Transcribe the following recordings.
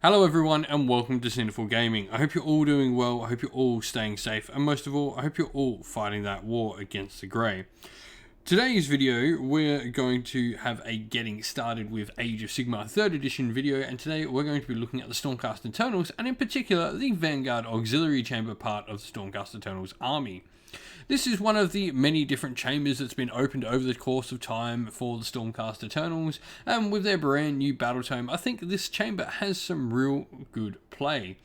Hello everyone and welcome to Sinful Gaming. I hope you're all doing well, I hope you're all staying safe, and most of all, I hope you're all fighting that war against the Grey. Today's video, we're going to have a getting started with Age of Sigmar 3rd edition video, and today we're going to be looking at the Stormcast Eternals, and in particular, the Vanguard Auxiliary Chamber part of the Stormcast Eternals army. This is one of the many different chambers that's been opened over the course of time for the Stormcast Eternals, and with their brand new battle tome, I think this chamber has some real good play.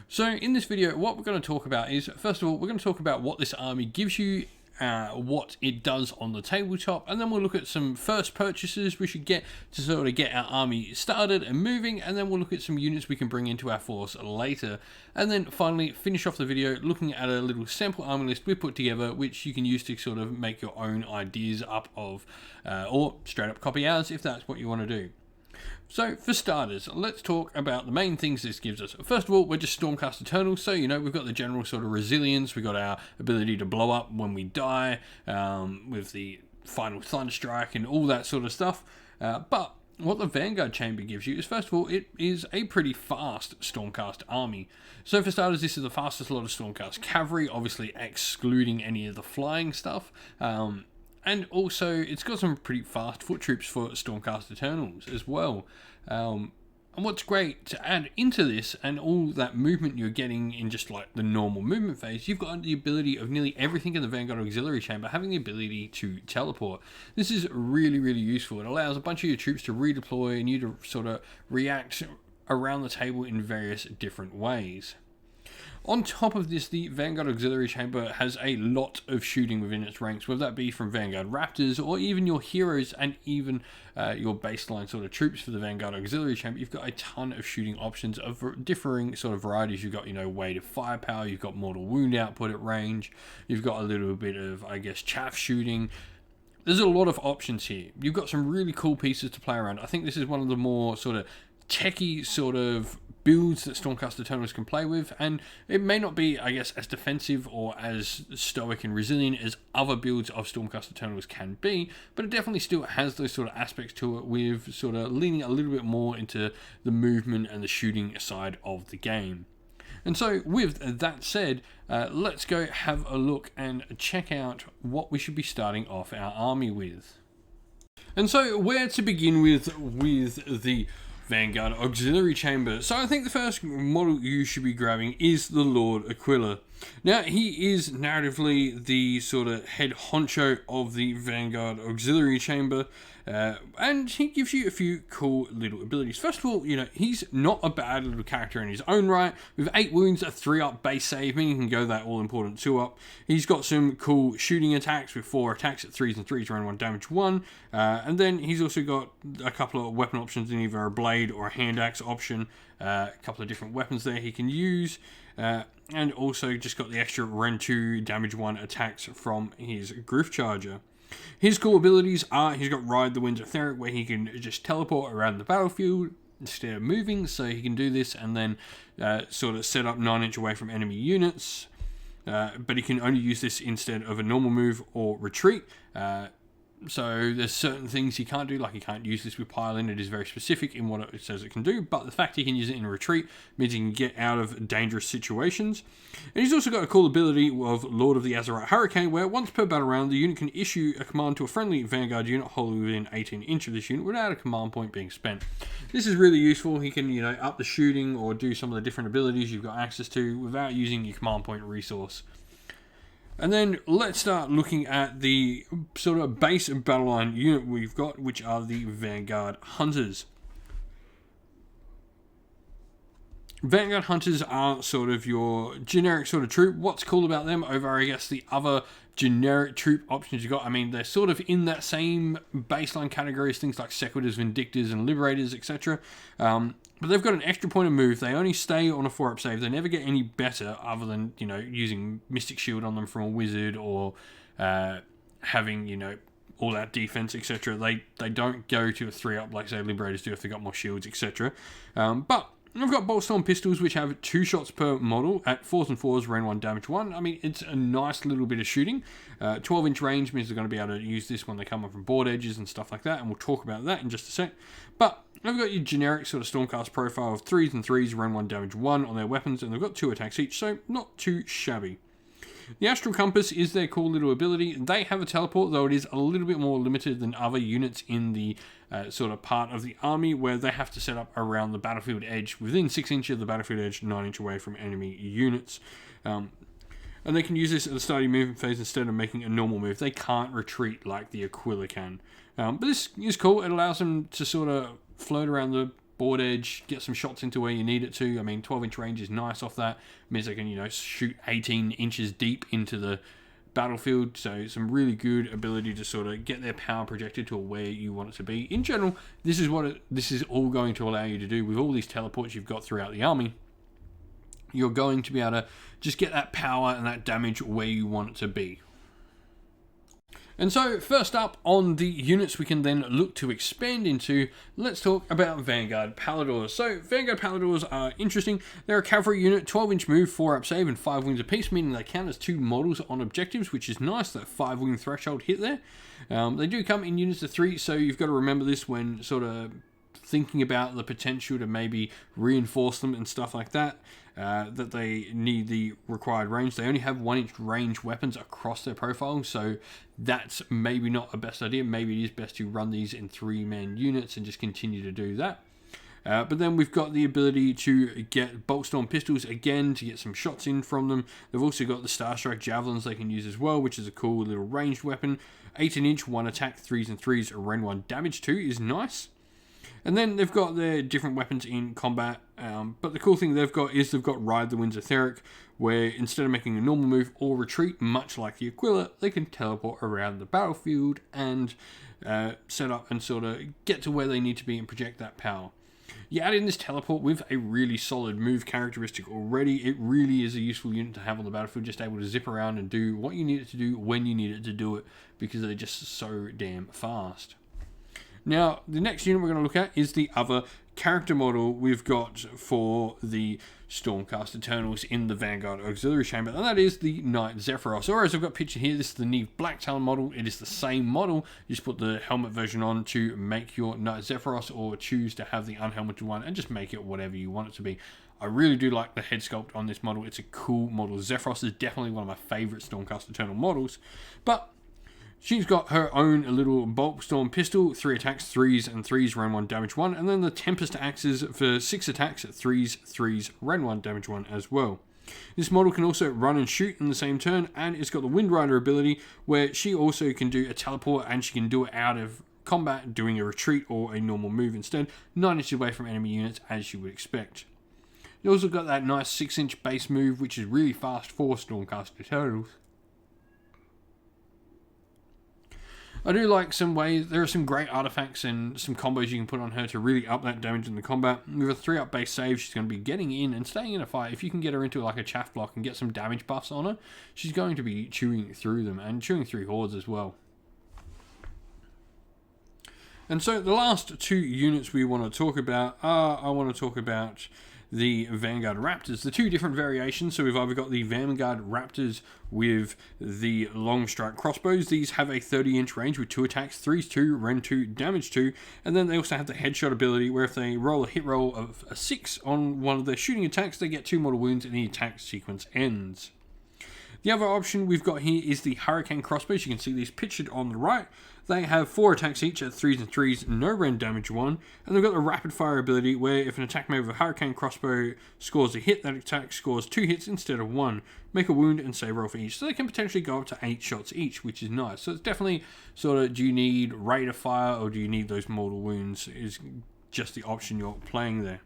So in this video, what we're going to talk about is, first of all, we're going to talk about what this army gives you, what it does on the tabletop, and then we'll look at some first purchases we should get to sort of get our army started and moving, and then we'll look at some units we can bring into our force later, and then finally finish off the video looking at a little sample army list we put together, which you can use to sort of make your own ideas up of, or straight up copy ours if that's what you want to do. So, for starters, let's talk about the main things this gives us. First of all, we're just Stormcast Eternals, so, we've got the general sort of resilience, we've got our ability to blow up when we die, with the final Thunderstrike and all that sort of stuff. But what the Vanguard Chamber gives you is, first of all, it is a pretty fast Stormcast army. So, for starters, this is the fastest lot of Stormcast cavalry, obviously excluding any of the flying stuff. And also, it's got some pretty fast foot troops for Stormcast Eternals as well. And what's great to add into this, and all that movement you're getting in just like the normal movement phase, you've got the ability of nearly everything in the Vanguard Auxiliary Chamber having the ability to teleport. This is really, really useful. It allows a bunch of your troops to redeploy and you to sort of react around the table in various different ways. On top of this, the Vanguard Auxiliary Chamber has a lot of shooting within its ranks, whether that be from Vanguard Raptors or even your heroes and even your baseline sort of troops for the Vanguard Auxiliary Chamber. You've got a ton of shooting options of differing sort of varieties. You've got, weight of firepower, you've got mortal wound output at range, you've got a little bit of, chaff shooting. There's a lot of options here. You've got some really cool pieces to play around. I think this is one of the more sort of techie sort of builds that Stormcast Eternals can play with, and it may not be, as defensive or as stoic and resilient as other builds of Stormcast Eternals can be, but it definitely still has those sort of aspects to it, with sort of leaning a little bit more into the movement and the shooting side of the game. And so, with that said, let's go have a look and check out what we should be starting off our army with. And so, where to begin with the Vanguard Auxiliary Chamber. So I think the first model you should be grabbing is the Lord Aquila. Now, he is narratively the sort of head honcho of the Vanguard Auxiliary Chamber, and he gives you a few cool little abilities. First of all, he's not a bad little character in his own right. With 8 wounds, a 3-up base save, meaning he can go that all-important 2-up. He's got some cool shooting attacks with 4 attacks at 3s and 3s, around 1 damage 1. And then he's also got a couple of weapon options in either a blade or a hand axe option. A couple of different weapons there he can use. And also just got the extra Ren 2 damage 1 attacks from his Griff Charger. His cool abilities are, he's got Ride the Winds of Theric, where he can just teleport around the battlefield instead of moving, so he can do this and then sort of set up 9 inch away from enemy units. But he can only use this instead of a normal move or retreat. So there's certain things he can't do, like he can't use this with pile-in. It is very specific in what it says it can do, but the fact he can use it in a retreat means he can get out of dangerous situations. And he's also got a cool ability of Lord of the Azerite Hurricane, where once per battle round, the unit can issue a command to a friendly Vanguard unit wholly within 18 inch of this unit without a command point being spent. This is really useful. He can, up the shooting or do some of the different abilities you've got access to without using your command point resource. And then let's start looking at the sort of base battle line unit we've got, which are the Vanguard Hunters. Vanguard Hunters are sort of your generic sort of troop. What's cool about them over, the other generic troop options you got? They're sort of in that same baseline category as things like Sequitors, Vindictors, and Liberators, etc. But they've got an extra point of move. They only stay on a 4-up save. They never get any better other than, using Mystic Shield on them from a Wizard or having, all that defense, etc. They don't go to a 3-up like, say, Liberators do if they've got more shields, etc. But I've got Bolt Storm pistols, which have 2 shots per model at 4s and 4s, range 1, damage 1. I mean, it's a nice little bit of shooting. 12-inch range means they're going to be able to use this when they come up from board edges and stuff like that, and we'll talk about that in just a sec. But I've got your generic sort of Stormcast profile of 3s and 3s, range 1, damage 1 on their weapons, and they've got 2 attacks each, so not too shabby. The Astral Compass is their cool little ability. They have a teleport, though it is a little bit more limited than other units in the sort of part of the army, where they have to set up around the battlefield edge, within 6 inches of the battlefield edge, 9 inches away from enemy units. And they can use this at the start of your movement phase instead of making a normal move. They can't retreat like the Aquila can. But this is cool. It allows them to sort of float around the board edge, get some shots into where you need it to. I mean, 12-inch range is nice off that. It means they can, you know, shoot 18 inches deep into the battlefield. So some really good ability to sort of get their power projected to where you want it to be. In general, this is all going to allow you to do with all these teleports you've got throughout the army. You're going to be able to just get that power and that damage where you want it to be. And so, first up on the units we can then look to expand into, let's talk about Vanguard Paladors. So, Vanguard Paladors are interesting. They're a cavalry unit, 12-inch move, 4-up save, and 5 wings apiece, meaning they count as 2 models on objectives, which is nice, that 5-wing threshold hit there. They do come in units of 3, so you've got to remember this when sort of thinking about the potential to maybe reinforce them and stuff like that. That they need the required range. They only have 1-inch range weapons across their profile, so that's maybe not a best idea. Maybe it is best to run these in 3-man units and just continue to do that. But then we've got the ability to get Bolt Storm pistols again to get some shots in from them. They've also got the Star Strike javelins they can use as well, which is a cool little ranged weapon. 18-inch, 1 attack, 3s and 3s, range 1, damage 2 is nice. And then they've got their different weapons in combat, but the cool thing they've got is they've got Ride the Winds Etheric, where instead of making a normal move or retreat, much like the Aquila, they can teleport around the battlefield and set up and sort of get to where they need to be and project that power. You add in this teleport with a really solid move characteristic already. It really is a useful unit to have on the battlefield, just able to zip around and do what you need it to do when you need it to do it, because they're just so damn fast. Now, the next unit we're going to look at is the other character model we've got for the Stormcast Eternals in the Vanguard Auxiliary Chamber, and that is the Knight Zephyros. Or as I've got pictured here, this is the Neve Blacktalon model. It is the same model. You just put the helmet version on to make your Knight Zephyros, or choose to have the unhelmeted one and just make it whatever you want it to be. I really do like the head sculpt on this model. It's a cool model. Zephyros is definitely one of my favourite Stormcast Eternal models, but she's got her own little Bolt Storm pistol, 3 attacks, 3s and 3s, range 1, damage 1, and then the Tempest axes for 6 attacks at 3s, 3s, range 1, damage 1 as well. This model can also run and shoot in the same turn, and it's got the Wind Rider ability, where she also can do a teleport, and she can do it out of combat, doing a retreat or a normal move instead, 9 inches away from enemy units, as you would expect. You also got that nice 6-inch base move, which is really fast for Stormcast Eternals. I do like some ways, there are some great artifacts and some combos you can put on her to really up that damage in the combat. With a 3-up base save, she's going to be getting in and staying in a fight. If you can get her into like a chaff block and get some damage buffs on her, she's going to be chewing through them and chewing through hordes as well. And so the last 2 units we want to talk about are, I want to talk about the Vanguard Raptors, the 2 different variations. So we've either got the Vanguard Raptors with the long strike crossbows. These have a 30-inch range with 2 attacks, 3s 2, rend 2, damage 2, and then they also have the headshot ability, where if they roll a hit roll of a 6 on one of their shooting attacks, they get 2 mortal wounds and the attack sequence ends. The other option we've got here is the Hurricane crossbows. You can see these pictured on the right. They have 4 attacks each at 3s and 3s, no rend damage 1, and they've got the rapid fire ability, where if an attack made with a Hurricane crossbow scores a hit, that attack scores 2 hits instead of 1. Make a wound and save roll for each, so they can potentially go up to 8 shots each, which is nice. So it's definitely sort of, do you need rate of fire or do you need those mortal wounds, is just the option you're playing there.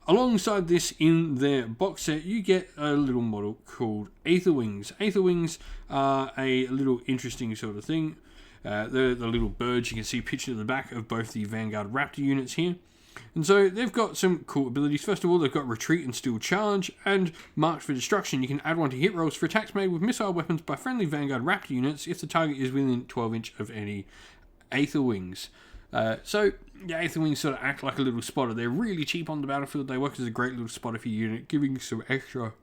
Alongside this, in their box set, you get a little model called Aether Wings. Aether Wings are a little interesting sort of thing. They're the little birds you can see pictured at the back of both the Vanguard Raptor units here. And so they've got some cool abilities. First of all, they've got Retreat and Steel Charge and March for Destruction. You can add one to hit rolls for attacks made with missile weapons by friendly Vanguard Raptor units if the target is within 12 inch of any Aether Wings. So the Aether Wings sort of act like a little spotter. They're really cheap on the battlefield. They work as a great little spotter for your unit, giving some extra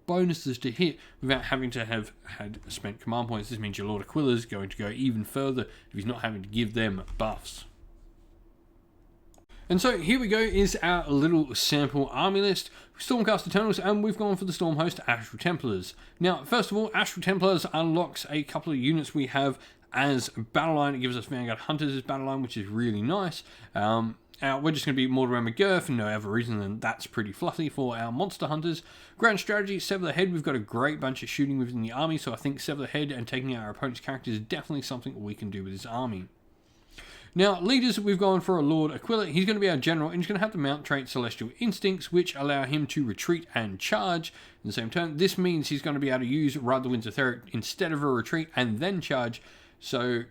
bonuses to hit without having to have had spent command points. This means your Lord Aquila is going to go even further if he's not having to give them buffs. And so here we go is our little sample army list. Stormcast Eternals, and we've gone for the Stormhost Astral Templars. Now, first of all, Astral Templars unlocks a couple of units we have as battle line. It gives us Vanguard Hunters as battle line, which is really nice. We're just going to be Mortar McGurr for no other reason than that's pretty fluffy for our Monster Hunters. Grand strategy, Sever the Head. We've got a great bunch of shooting within the army, so I think Sever the Head and taking out our opponent's characters is definitely something we can do with this army. Now, leaders, we've gone for a Lord Aquila. He's going to be our general, and he's going to have the mount trait Celestial Instincts, which allow him to retreat and charge in the same turn. This means he's going to be able to use Ride the Winds of Theric instead of a retreat and then charge. So,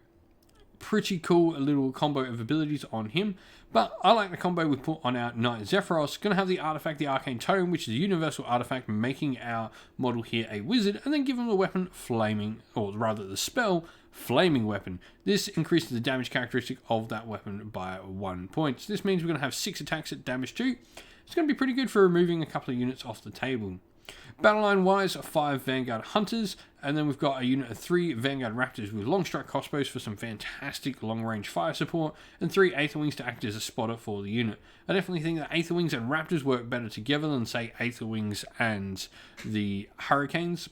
pretty cool little combo of abilities on him. But I like the combo we put on our Knight Zephyros. Going to have the artifact, the Arcane Totem, which is a universal artifact, making our model here a wizard, and then give him the weapon Flaming, or rather the spell Flaming Weapon. This increases the damage characteristic of that weapon by 1 point. So this means we're going to have 6 attacks at damage 2. It's going to be pretty good for removing a couple of units off the table. Battle line wise, 5 Vanguard Hunters, and then we've got a unit of 3 Vanguard Raptors with long strike crossbows for some fantastic long range fire support, and 3 Aether Wings to act as a spotter for the unit. I definitely think that Aether Wings and Raptors work better together than, say, Aether Wings and the Hurricanes,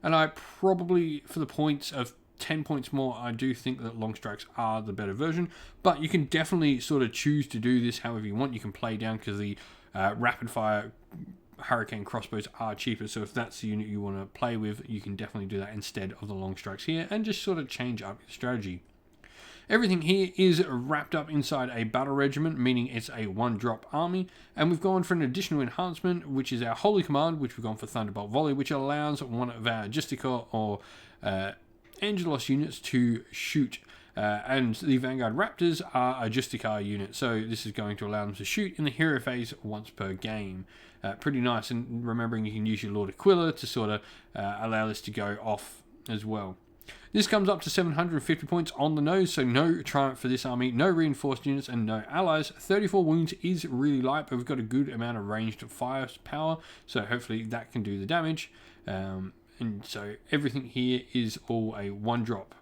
and I probably, for the points of 10 points more, I do think that long strikes are the better version, but you can definitely sort of choose to do this however you want. You can play down because the rapid fire Hurricane crossbows are cheaper, so if that's the unit you want to play with, you can definitely do that instead of the long strikes here and just sort of change up your strategy. Everything here is wrapped up inside a battle regiment, meaning it's a 1-drop army, and we've gone for an additional enhancement, which is our Holy Command, which we've gone for Thunderbolt Volley, which allows one of our Justica or Angelos units to shoot, and the Vanguard Raptors are a Justicar unit, so this is going to allow them to shoot in the hero phase once per game. Pretty nice, and remembering you can use your Lord Aquila to sort of allow this to go off as well. This comes up to 750 points on the nose, so no triumph for this army, no reinforced units and no allies. 34 wounds is really light, but we've got a good amount of ranged firepower, so hopefully that can do the damage. And so everything here is all a 1-drop.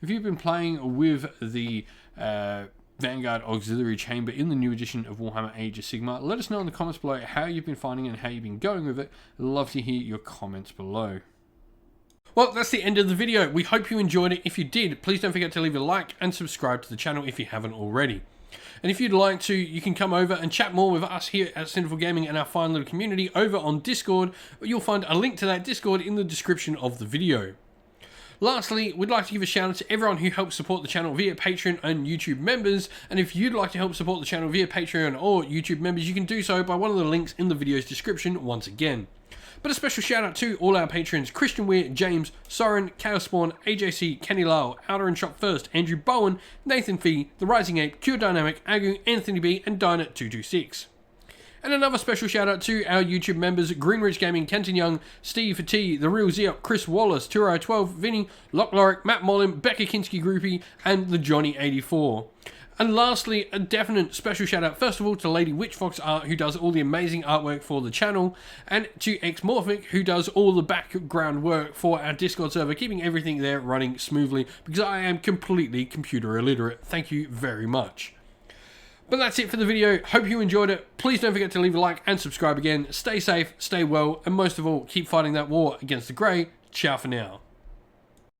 If you've been playing with the Vanguard Auxiliary Chamber in the new edition of Warhammer Age of Sigmar, let us know in the comments below how you've been finding it and how you've been going with it. I'd love to hear your comments below. Well, that's the end of the video. We hope you enjoyed it. If you did, please don't forget to leave a like and subscribe to the channel if you haven't already. And if you'd like to, you can come over and chat more with us here at Sinful Gaming and our fine little community over on Discord. You'll find a link to that Discord in the description of the video. Lastly, we'd like to give a shout out to everyone who helps support the channel via Patreon and YouTube members. And if you'd like to help support the channel via Patreon or YouTube members, you can do so by one of the links in the video's description once again. But a special shout out to all our patrons: Christian Weir, James, Soren, Chaos Spawn, AJC, Kenny Lyle, Outer and Shop First, Andrew Bowen, Nathan Fee, The Rising Ape, Cure Dynamic, Agu, Anthony B, and Dyna226. And another special shout out to our YouTube members: Greenridge Gaming, Kenton Young, Steve T, The Real Zeop, Chris Wallace, Turo12, Vinny, Lock Lorick, Matt Mollin, Becca Kinski Groupie, and the Johnny84. And lastly, a definite special shout out first of all to Lady Witchfox Art, who does all the amazing artwork for the channel, and to Xmorphic, who does all the background work for our Discord server, keeping everything there running smoothly, because I am completely computer illiterate. Thank you very much. But that's it for the video. Hope you enjoyed it. Please don't forget to leave a like and subscribe again. Stay safe, stay well, and most of all, keep fighting that war against the Grey. Ciao for now.